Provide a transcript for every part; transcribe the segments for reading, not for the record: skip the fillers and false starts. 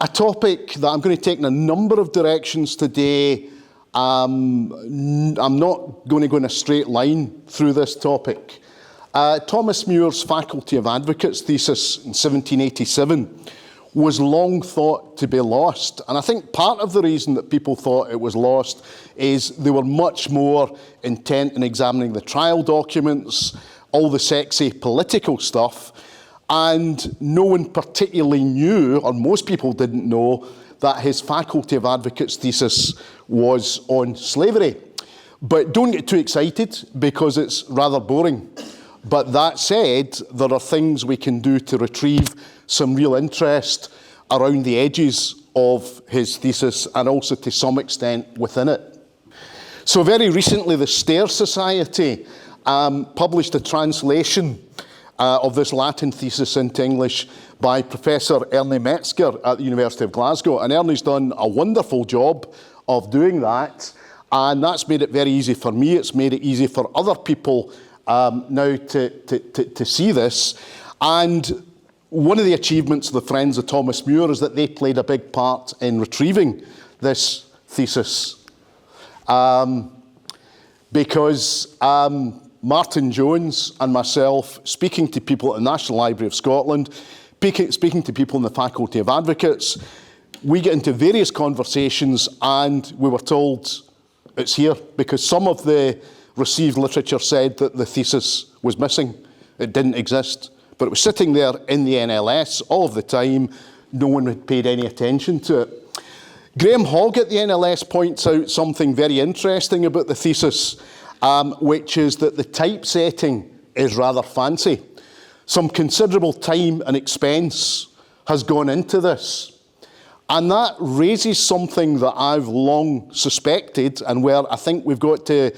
a topic that I'm going to take in a number of directions today. I'm not going to go in a straight line through this topic. Thomas Muir's Faculty of Advocates thesis in 1787 was long thought to be lost. And I think part of the reason that people thought it was lost is they were much more intent in examining the trial documents, all the sexy political stuff, and no one particularly knew, or most people didn't know, that his Faculty of Advocates thesis was on slavery. But don't get too excited, because it's rather boring. But that said, there are things we can do to retrieve some real interest around the edges of his thesis, and also to some extent within it. So very recently, the Stair Society published a translation of this Latin thesis into English by Professor Ernie Metzger at the University of Glasgow. And Ernie's done a wonderful job of doing that. And that's made it very easy for me. It's made it easy for other people now to see this. And one of the achievements of the Friends of Thomas Muir is that they played a big part in retrieving this thesis. Because Martin Jones and myself, speaking to people at the National Library of Scotland, speaking to people in the Faculty of Advocates, we get into various conversations and we were told it's here, because some of the received literature said that the thesis was missing. It didn't exist, but it was sitting there in the NLS all of the time. No one had paid any attention to it. Graham Hogg at the NLS points out something very interesting about the thesis, which is that the typesetting is rather fancy. Some considerable time and expense has gone into this. And that raises something that I've long suspected, and where I think we've got to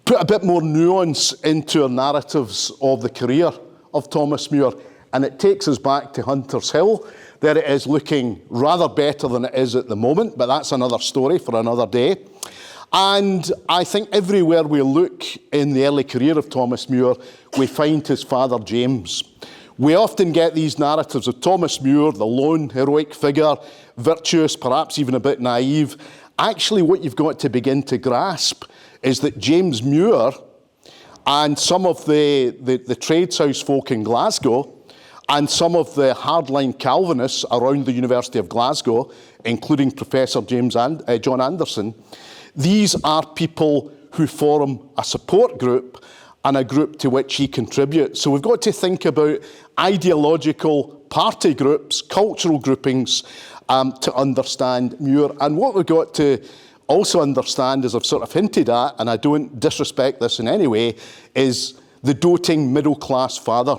put a bit more nuance into our narratives of the career of Thomas Muir. And it takes us back to Hunter's Hill. There it is, looking rather better than it is at the moment, but that's another story for another day. And I think everywhere we look in the early career of Thomas Muir, we find his father James. We often get these narratives of Thomas Muir, the lone heroic figure, virtuous, perhaps even a bit naive. Actually, what you've got to begin to grasp is that James Muir and some of the trades house folk in Glasgow and some of the hardline Calvinists around the University of Glasgow, including Professor John Anderson, these are people who form a support group and a group to which he contributes. So we've got to think about ideological party groups, cultural groupings, to understand Muir. And what we've got to also understand, as I've sort of hinted at, and I don't disrespect this in any way, is the doting middle-class father,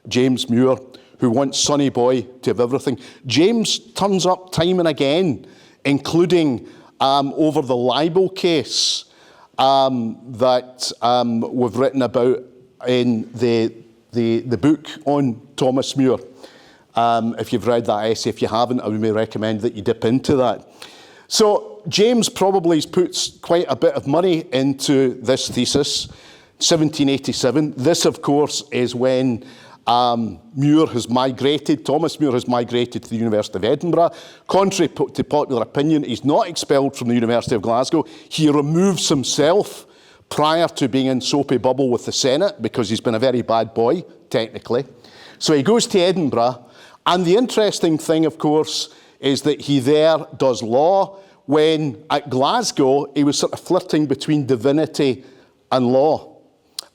James Muir, who wants Sonny Boy to have everything. James turns up time and again, including over the libel case that we've written about in the book on Thomas Muir. If you've read that essay, if you haven't, I would recommend that you dip into that. So James probably puts quite a bit of money into this thesis, 1787. This, of course, is when Muir has migrated, Thomas Muir has migrated to the University of Edinburgh. Contrary to popular opinion, he's not expelled from the University of Glasgow. He removes himself prior to being in soapy bubble with the Senate, because he's been a very bad boy, technically. So he goes to Edinburgh, and the interesting thing, of course, is that he there does law, when at Glasgow he was sort of flirting between divinity and law.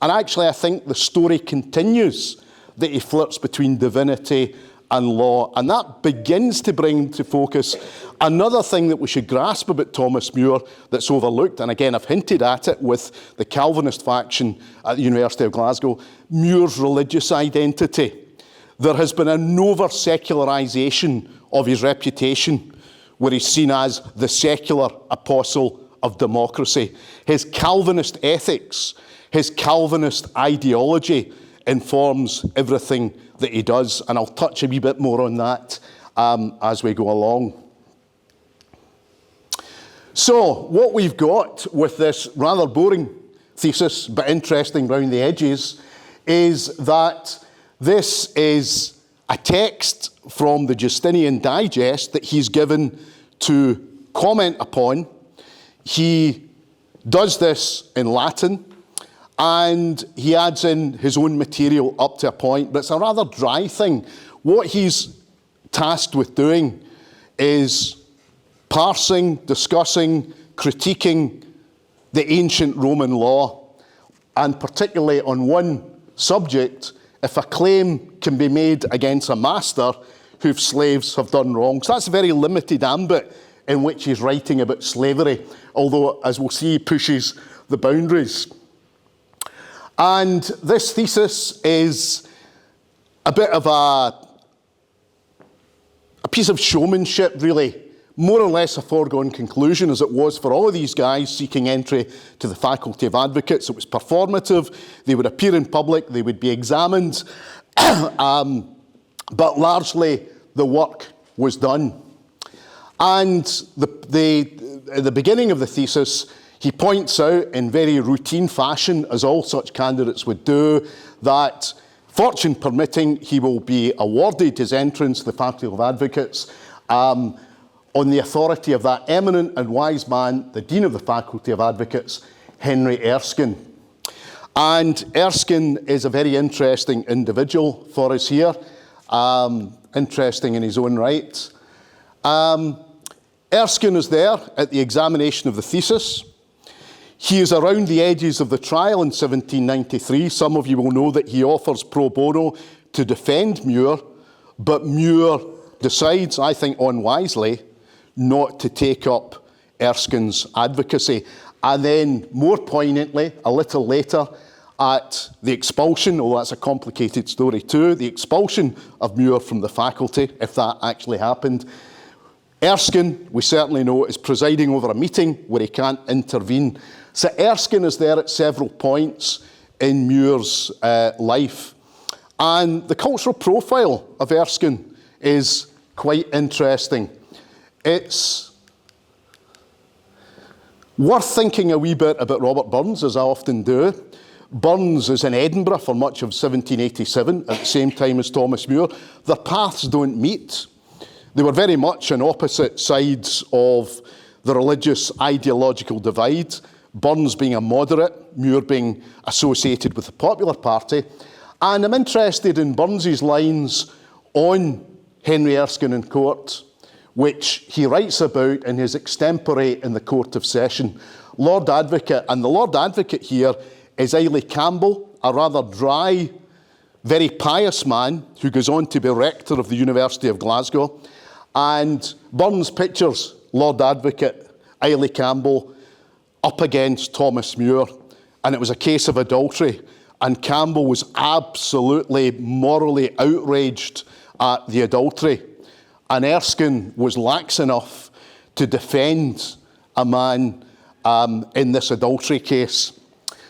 And actually I think the story continues that he flirts between divinity and law. And that begins to bring into focus another thing that we should grasp about Thomas Muir that's overlooked. And again, I've hinted at it with the Calvinist faction at the University of Glasgow, Muir's religious identity. There has been an over-secularisation of his reputation, where he's seen as the secular apostle of democracy. His Calvinist ethics, his Calvinist ideology informs everything that he does, and I'll touch a wee bit more on that as we go along. So what we've got with this rather boring thesis, but interesting round the edges, is that this is a text from the Justinian Digest that he's given to comment upon. He does this in Latin, and he adds in his own material up to a point, but it's a rather dry thing. What he's tasked with doing is parsing, discussing, critiquing the ancient Roman law, and particularly on one subject, if a claim can be made against a master whose slaves have done wrong. So that's a very limited ambit in which he's writing about slavery, although, as we'll see, he pushes the boundaries. And this thesis is a bit of a piece of showmanship, really, more or less a foregone conclusion, as it was for all of these guys seeking entry to the Faculty of Advocates. It was performative, they would appear in public, they would be examined, but largely the work was done. And at the beginning of the thesis, he points out in very routine fashion, as all such candidates would do, that fortune permitting, he will be awarded his entrance to the Faculty of Advocates on the authority of that eminent and wise man, the Dean of the Faculty of Advocates, Henry Erskine. And Erskine is a very interesting individual for us here, interesting in his own right. Erskine is there at the examination of the thesis. He is around the edges of the trial in 1793. Some of you will know that he offers pro bono to defend Muir, but Muir decides, I think unwisely, not to take up Erskine's advocacy. And then, more poignantly, a little later, at the expulsion, although that's a complicated story too, the expulsion of Muir from the faculty, if that actually happened, Erskine, we certainly know, is presiding over a meeting where he can't intervene. So Erskine is there at several points in Muir's life. And the cultural profile of Erskine is quite interesting. It's worth thinking a wee bit about Robert Burns, as I often do. Burns is in Edinburgh for much of 1787, at the same time as Thomas Muir. Their paths don't meet. They were very much on opposite sides of the religious ideological divide, Burns being a moderate, Muir being associated with the Popular Party. And I'm interested in Burns's lines on Henry Erskine in court, which he writes about in his extempore in the Court of Session. Lord Advocate, and the Lord Advocate here is Ailey Campbell, a rather dry, very pious man who goes on to be rector of the University of Glasgow. And Burns pictures Lord Advocate Ailey Campbell up against Thomas Muir, and it was a case of adultery. And Campbell was absolutely morally outraged at the adultery. And Erskine was lax enough to defend a man in this adultery case.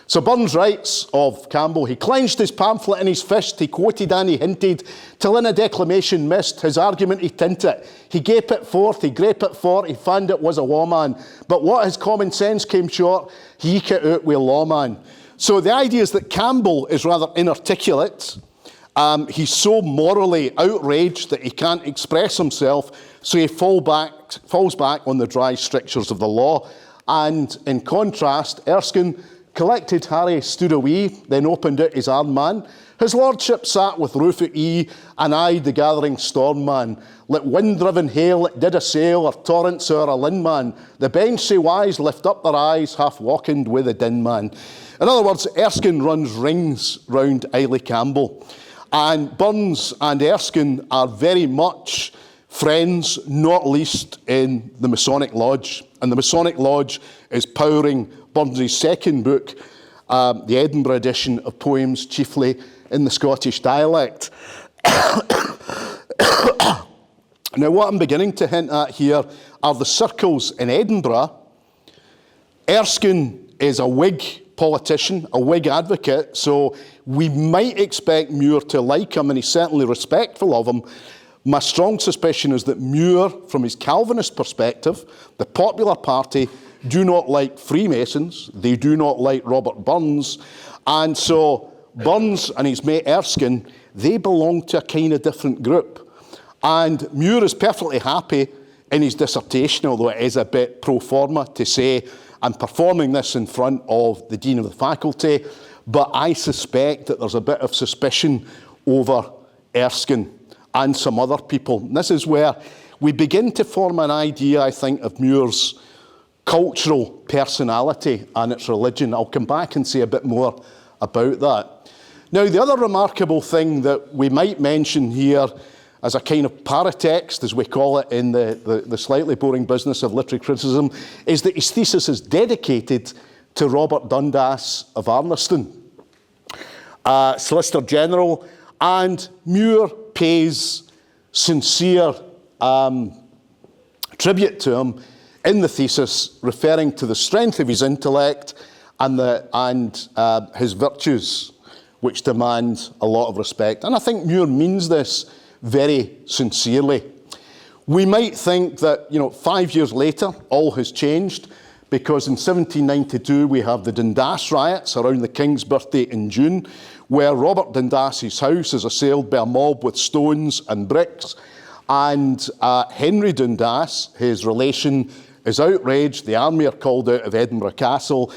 So Burns writes of Campbell, he clenched his pamphlet in his fist, he quoted and he hinted, till in a declamation missed, his argument he tinted. He gape it forth, he grape it forth, he fand it was a lawman. But what his common sense came short, he eke it out with a lawman. So the idea is that Campbell is rather inarticulate. He's so morally outraged that he can't express himself, so he falls back on the dry strictures of the law. And in contrast, Erskine collected Harry, stood a wee, then opened out his arm man. His lordship sat with roof at ee, and eyed the gathering storm man. Let wind-driven hail it did assail, or torrents o'er a lin man. The bench say wise lift up their eyes, half walkened with a din man. In other words, Erskine runs rings round Ailey Campbell. And Burns and Erskine are very much friends, not least in the Masonic Lodge. And the Masonic Lodge is powering Burns' second book, the Edinburgh edition of poems chiefly in the Scottish dialect. Now, what I'm beginning to hint at here are the circles in Edinburgh. Erskine is a Whig politician, a Whig advocate, so we might expect Muir to like him, and he's certainly respectful of him. My strong suspicion is that Muir, from his Calvinist perspective, the Popular Party, do not like Freemasons, they do not like Robert Burns, and so Burns and his mate Erskine, they belong to a kind of different group. And Muir is perfectly happy in his dissertation, although it is a bit pro forma, to say, I'm performing this in front of the Dean of the Faculty, but I suspect that there's a bit of suspicion over Erskine and some other people. And this is where we begin to form an idea, I think, of Muir's cultural personality and its religion. I'll come back and say a bit more about that. Now, the other remarkable thing that we might mention here as a kind of paratext, as we call it in the slightly boring business of literary criticism, is that his thesis is dedicated to Robert Dundas of Arniston, Solicitor General, and Muir pays sincere tribute to him in the thesis, referring to the strength of his intellect and his virtues, which demand a lot of respect. And I think Muir means this very sincerely. We might think that, 5 years later, all has changed, because in 1792 we have the Dundas riots around the King's birthday in June, where Robert Dundas's house is assailed by a mob with stones and bricks, and Henry Dundas, his relation, is outraged. The army are called out of Edinburgh Castle,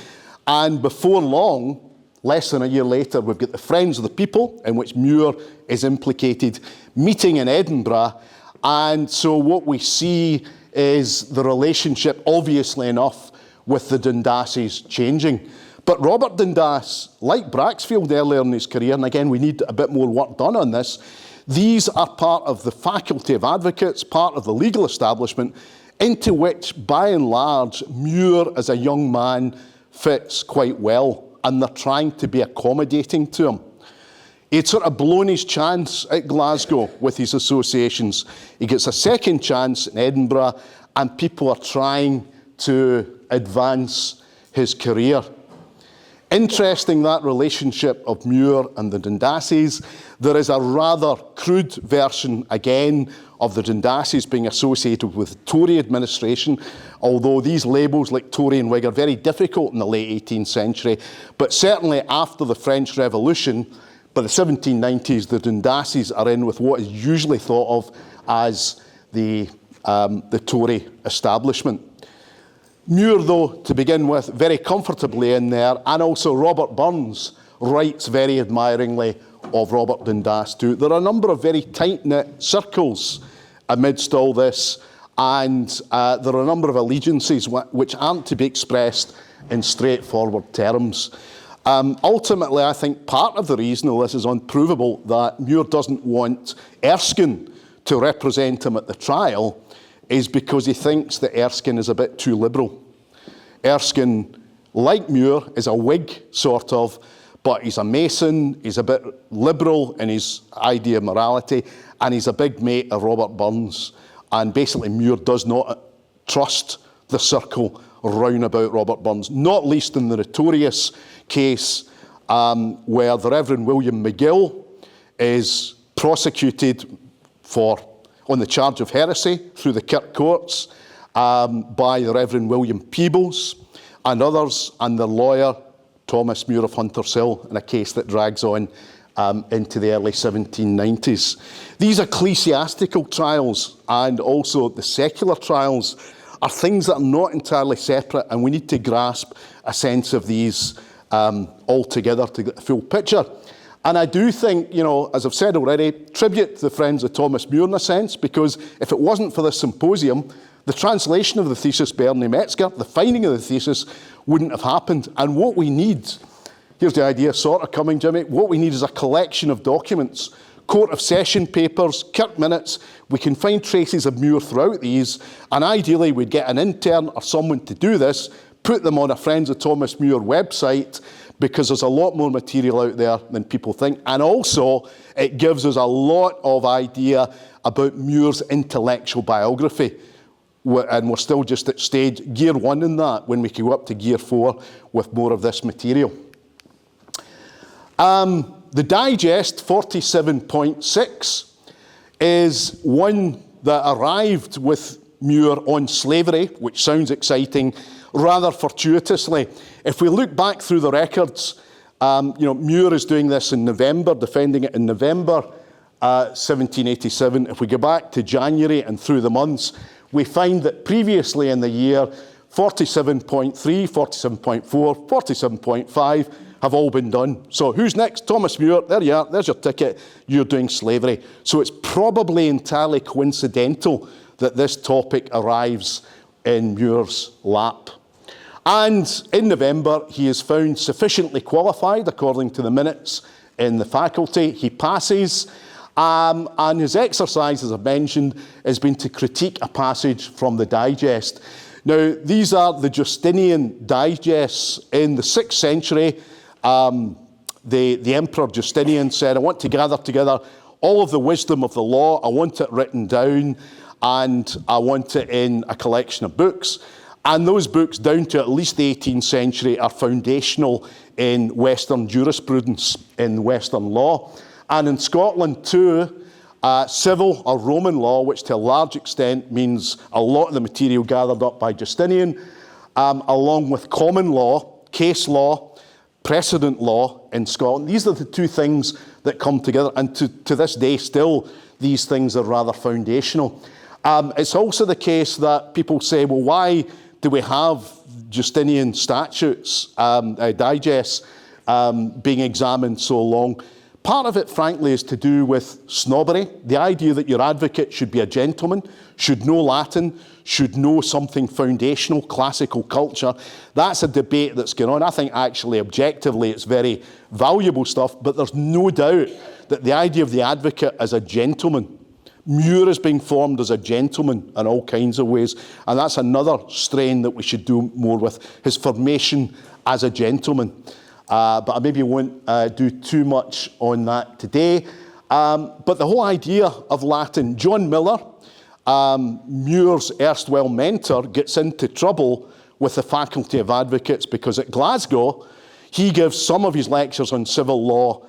and before long, less than a year later, we've got the Friends of the People, in which Muir is implicated, meeting in Edinburgh. And so what we see is the relationship, obviously enough, with the Dundases changing. But Robert Dundas, like Braxfield earlier in his career, and again, we need a bit more work done on this, these are part of the Faculty of Advocates, part of the legal establishment, into which, by and large, Muir, as a young man, fits quite well. And they're trying to be accommodating to him. He'd sort of blown his chance at Glasgow with his associations. He gets a second chance in Edinburgh, and people are trying to advance his career. Interesting, that relationship of Muir and the Dundases. There is a rather crude version, again, of the Dundases being associated with the Tory administration, although these labels like Tory and Whig are very difficult in the late 18th century. But certainly after the French Revolution, by the 1790s, the Dundases are in with what is usually thought of as the Tory establishment. Muir, though, to begin with, very comfortably in there, and also Robert Burns writes very admiringly of Robert Dundas too. There are a number of very tight-knit circles amidst all this, and there are a number of allegiances which aren't to be expressed in straightforward terms. Ultimately, I think part of the reason, though this is unprovable, that Muir doesn't want Erskine to represent him at the trial is because he thinks that Erskine is a bit too liberal. Erskine, like Muir, is a Whig, sort of, but he's a Mason, he's a bit liberal in his idea of morality, and he's a big mate of Robert Burns. And basically Muir does not trust the circle round about Robert Burns, not least in the notorious case where the Reverend William McGill is prosecuted on the charge of heresy through the Kirk courts by the Reverend William Peebles and others, and the lawyer Thomas Muir of Hunters Hill, in a case that drags on into the early 1790s. These ecclesiastical trials and also the secular trials are things that are not entirely separate, and we need to grasp a sense of these all together to get the full picture. And I do think, as I've said already, tribute to the Friends of Thomas Muir in a sense, because if it wasn't for this symposium, the translation of the thesis by Ernie Metzger, the finding of the thesis, wouldn't have happened. And what we need, here's the idea sort of coming, Jimmy, what we need is a collection of documents, Court of Session papers, Kirk minutes. We can find traces of Muir throughout these, and ideally we'd get an intern or someone to do this, put them on a Friends of Thomas Muir website, because there's a lot more material out there than people think. And also, it gives us a lot of idea about Muir's intellectual biography. And we're still just at gear 1 in that, when we can go up to gear 4 with more of this material. The digest, 47.6, is one that arrived with Muir on slavery, which sounds exciting, rather fortuitously. If we look back through the records, Muir is doing this in November, defending it in November 1787. If we go back to January and through the months, we find that previously in the year, 47.3, 47.4, 47.5 have all been done. So who's next? Thomas Muir. There you are. There's your ticket. You're doing slavery. So it's probably entirely coincidental that this topic arrives in Muir's lap. And in November, he is found sufficiently qualified, according to the minutes in the faculty. He passes, and his exercise, as I've mentioned, has been to critique a passage from the digest. Now, these are the Justinian digests in the 6th century. The Emperor Justinian said, I want to gather together all of the wisdom of the law. I want it written down, and I want it in a collection of books. And those books, down to at least the 18th century, are foundational in Western jurisprudence, in Western law. And in Scotland too, civil or Roman law, which to a large extent means a lot of the material gathered up by Justinian, along with common law, case law, precedent law in Scotland. These are the two things that come together, and to this day still, these things are rather foundational. It's also the case that people say, well, why do we have Justinian statutes, digests, being examined so long? Part of it, frankly, is to do with snobbery. The idea that your advocate should be a gentleman, should know Latin, should know something foundational, classical culture. That's a debate that's going on. I think actually, objectively, it's very valuable stuff, but there's no doubt that the idea of the advocate as a gentleman, Muir is being formed as a gentleman in all kinds of ways, and that's another strain that we should do more with, his formation as a gentleman. But I maybe won't do too much on that today. But the whole idea of Latin, John Miller, Muir's erstwhile mentor, gets into trouble with the Faculty of Advocates because at Glasgow, he gives some of his lectures on civil law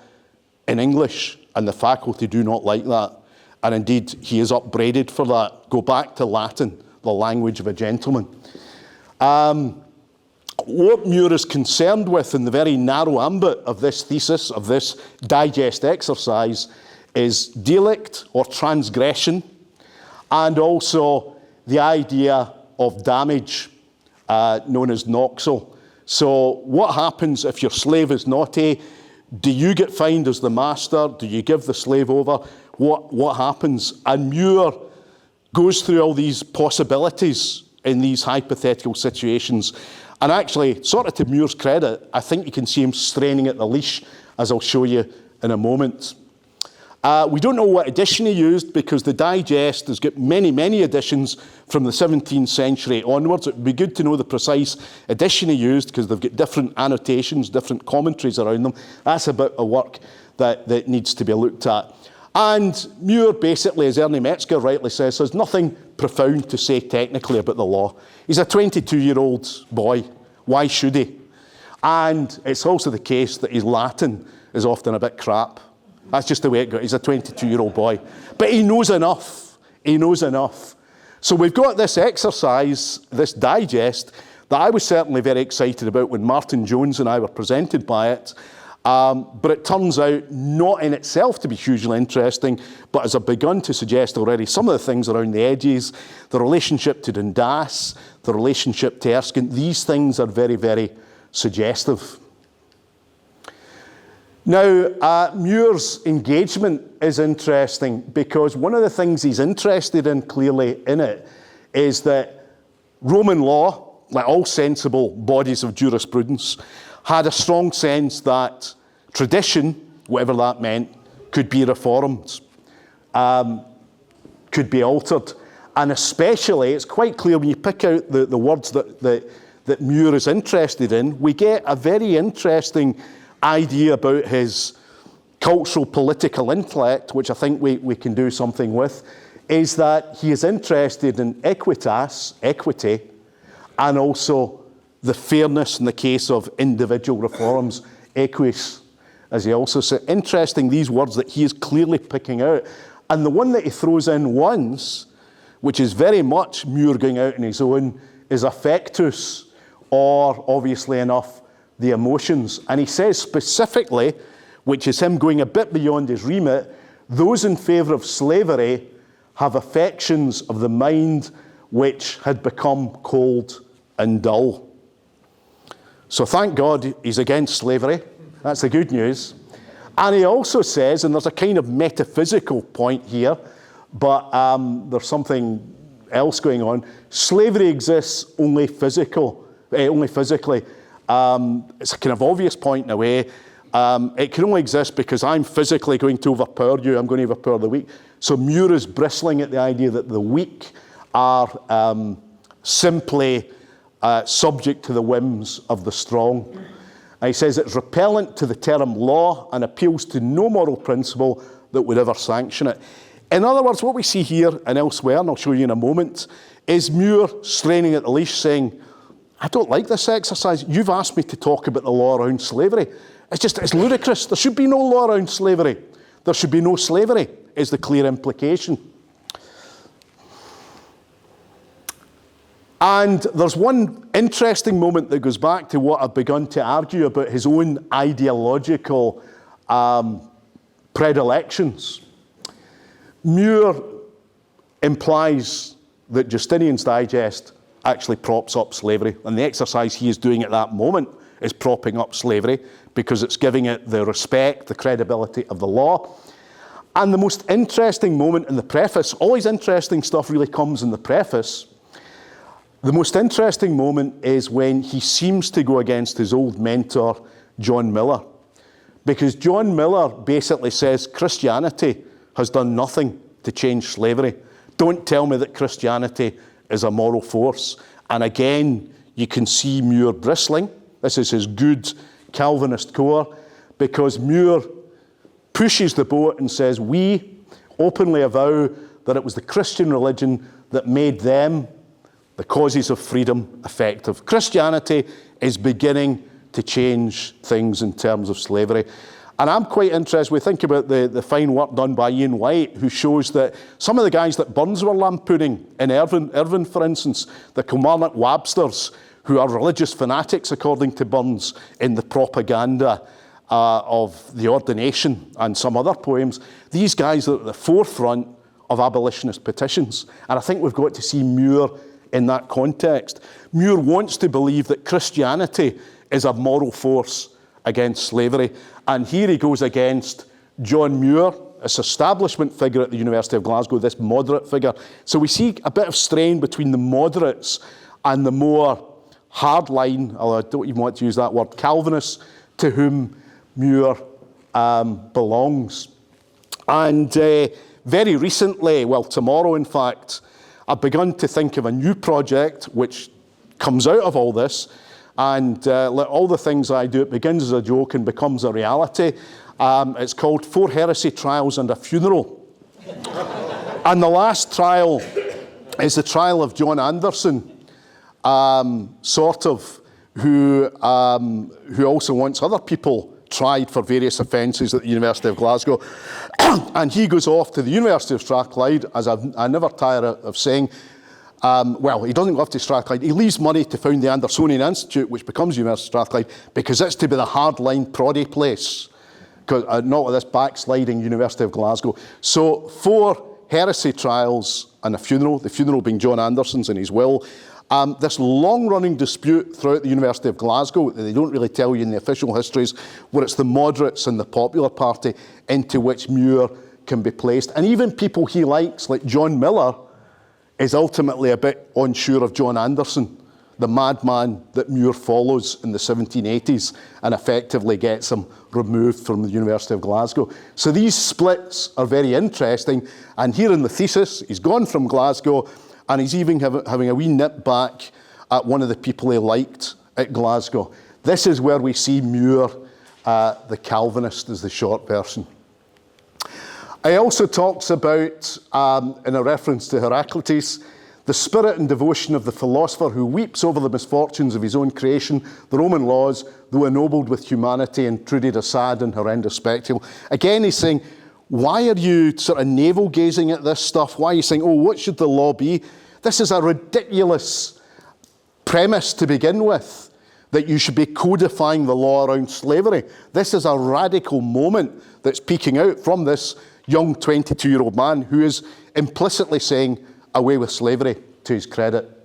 in English, and the faculty do not like that. And indeed, he is upbraided for that. Go back to Latin, the language of a gentleman. What Muir is concerned with in the very narrow ambit of this thesis, of this digest exercise, is delict or transgression, and also the idea of damage, known as noxel. So what happens if your slave is naughty? Do you get fined as the master? Do you give the slave over? What happens? And Muir goes through all these possibilities in these hypothetical situations. And actually, sort of to Muir's credit, I think you can see him straining at the leash, as I'll show you in a moment. We don't know what edition he used because the digest has got many, many editions from the 17th century onwards. It would be good to know the precise edition he used because they've got different annotations, different commentaries around them. That's a bit of work that needs to be looked at. And Muir basically, as Ernie Metzger rightly says, has nothing profound to say technically about the law. He's a 22-year-old boy. Why should he? And it's also the case that his Latin is often a bit crap. That's just the way it goes. He's a 22-year-old boy. But he knows enough. He knows enough. So we've got this exercise, this digest, that I was certainly very excited about when Martin Jones and I were presented by it. But it turns out not in itself to be hugely interesting, but as I've begun to suggest already, some of the things around the edges, the relationship to Dundas, the relationship to Erskine, these things are very, very suggestive. Now, Muir's engagement is interesting because one of the things he's interested in clearly in it is that Roman law, like all sensible bodies of jurisprudence, had a strong sense that tradition, whatever that meant, could be reformed, could be altered. And especially, it's quite clear when you pick out the words that Muir is interested in, we get a very interesting idea about his cultural political intellect, which I think we can do something with, is that he is interested in equitas, equity, and also the fairness in the case of individual reforms, equis, as he also said. Interesting, these words that he is clearly picking out. And the one that he throws in once, which is very much Muir going out on his own, is affectus, or obviously enough, the emotions. And he says specifically, which is him going a bit beyond his remit, those in favour of slavery have affections of the mind which had become cold and dull. So thank God he's against slavery. That's the good news. And he also says, and there's a kind of metaphysical point here, but there's something else going on. Slavery exists only physically. It's a kind of obvious point in a way. It can only exist because I'm physically going to overpower you. I'm going to overpower the weak. So Muir is bristling at the idea that the weak are simply subject to the whims of the strong. And he says it's repellent to the term law and appeals to no moral principle that would ever sanction it. In other words, what we see here and elsewhere, and I'll show you in a moment, is Muir straining at the leash saying, I don't like this exercise. You've asked me to talk about the law around slavery. It's ludicrous. There should be no law around slavery. There should be no slavery, is the clear implication. And there's one interesting moment that goes back to what I've begun to argue about his own ideological predilections. Muir implies that Justinian's Digest actually props up slavery, and the exercise he is doing at that moment is propping up slavery because it's giving it the respect, the credibility of the law. And the most interesting moment in the preface, always interesting stuff really comes in the preface. The most interesting moment is when he seems to go against his old mentor, John Miller. Because John Miller basically says Christianity has done nothing to change slavery. Don't tell me that Christianity is a moral force. And again, you can see Muir bristling. This is his good Calvinist core, because Muir pushes the boat and says, we openly avow that it was the Christian religion that made them, the causes of freedom, effective. Christianity is beginning to change things in terms of slavery. And I'm quite interested, we think about the fine work done by Ian White, who shows that some of the guys that Burns were lampooning in Irvine, for instance, the Kilmarnock Wabsters, who are religious fanatics, according to Burns, in the propaganda of the ordination and some other poems, these guys are at the forefront of abolitionist petitions. And I think we've got to see Muir in that context. Muir wants to believe that Christianity is a moral force against slavery. And here he goes against John Muir, this establishment figure at the University of Glasgow, this moderate figure. So we see a bit of strain between the moderates and the more hardline, although I don't even want to use that word, Calvinists, to whom Muir belongs. And very recently, well, tomorrow in fact, I've begun to think of a new project which comes out of all this. And like all the things I do, it begins as a joke and becomes a reality. It's called 4 Heresy Trials and a Funeral. And the last trial is the trial of John Anderson, who also wants other people tried for various offences at the University of Glasgow. And he goes off to the University of Strathclyde, as I never tire of saying. Well, he doesn't go off to Strathclyde. He leaves money to found the Andersonian Institute, which becomes University of Strathclyde, because it's to be the hardline proddy place, not with this backsliding University of Glasgow. So 4 heresy trials and a funeral, the funeral being John Anderson's in his will. This long-running dispute throughout the University of Glasgow that they don't really tell you in the official histories, where it's the moderates and the Popular Party into which Muir can be placed. And even people he likes, like John Miller, is ultimately a bit unsure of John Anderson, the madman that Muir follows in the 1780s and effectively gets him removed from the University of Glasgow. So these splits are very interesting. And here in the thesis, he's gone from Glasgow and he's even having a wee nip back at one of the people he liked at Glasgow. This is where we see Muir, the Calvinist, as the short version. He also talks about, in a reference to Heraclitus, the spirit and devotion of the philosopher who weeps over the misfortunes of his own creation, the Roman laws, though ennobled with humanity, intruded a sad and horrendous spectacle. Again, he's saying, why are you sort of navel-gazing at this stuff? Why are you saying, oh, what should the law be? This is a ridiculous premise to begin with, that you should be codifying the law around slavery. This is a radical moment that's peeking out from this young 22-year-old man who is implicitly saying, away with slavery, to his credit.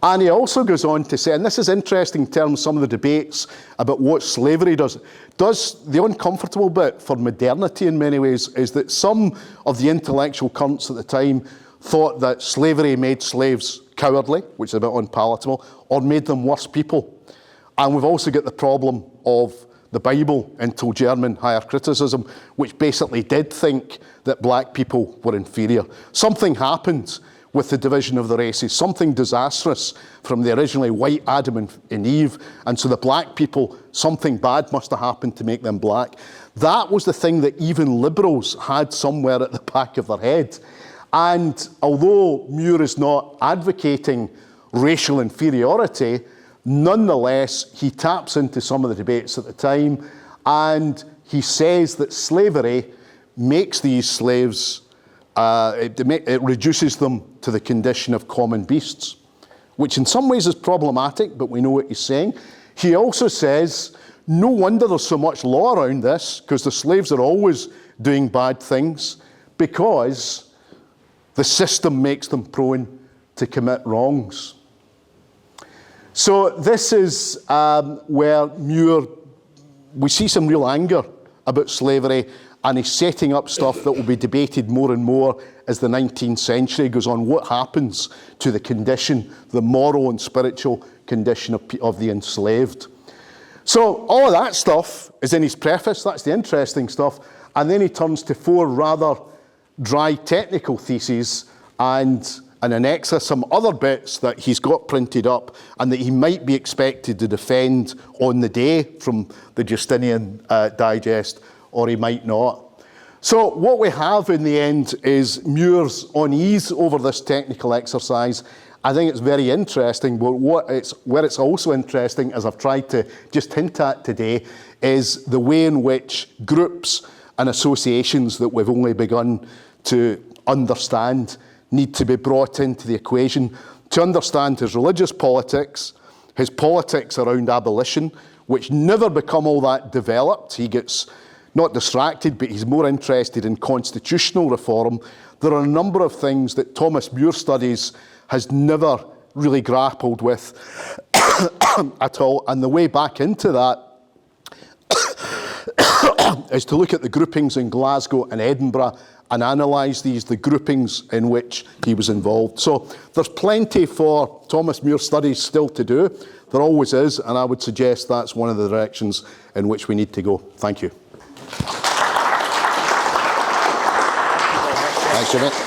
And he also goes on to say, and this is interesting in terms of some of the debates about what slavery does. The uncomfortable bit for modernity in many ways is that some of the intellectual currents at the time thought that slavery made slaves cowardly, which is a bit unpalatable, or made them worse people. And we've also got the problem of the Bible until German higher criticism, which basically did think that black people were inferior. Something happened with the division of the races, something disastrous from the originally white Adam and Eve, and so the black people, something bad must have happened to make them black. That was the thing that even liberals had somewhere at the back of their head. And although Muir is not advocating racial inferiority, nonetheless, he taps into some of the debates at the time, and he says that slavery makes these slaves, it reduces them to the condition of common beasts, which in some ways is problematic, but we know what he's saying. He also says, no wonder there's so much law around this, because the slaves are always doing bad things, because the system makes them prone to commit wrongs. So this is where Muir, we see some real anger about slavery, and he's setting up stuff that will be debated more and more as the 19th century goes on. What happens to the condition, the moral and spiritual condition of the enslaved? So all of that stuff is in his preface. That's the interesting stuff. And then he turns to 4 rather dry technical theses and annexa some other bits that he's got printed up and that he might be expected to defend on the day from the Justinian Digest, or he might not. So what we have in the end is Muir's unease over this technical exercise. I think it's very interesting, but where it's also interesting, as I've tried to just hint at today, is the way in which groups and associations that we've only begun to understand need to be brought into the equation to understand his religious politics, his politics around abolition, which never become all that developed. He gets not distracted, but he's more interested in constitutional reform. There are a number of things that Thomas Muir Studies has never really grappled with at all. And the way back into that is to look at the groupings in Glasgow and Edinburgh and analyse the groupings in which he was involved. So there's plenty for Thomas Muir Studies still to do. There always is, and I would suggest that's one of the directions in which we need to go. Thank you. Thanks, Jimmy.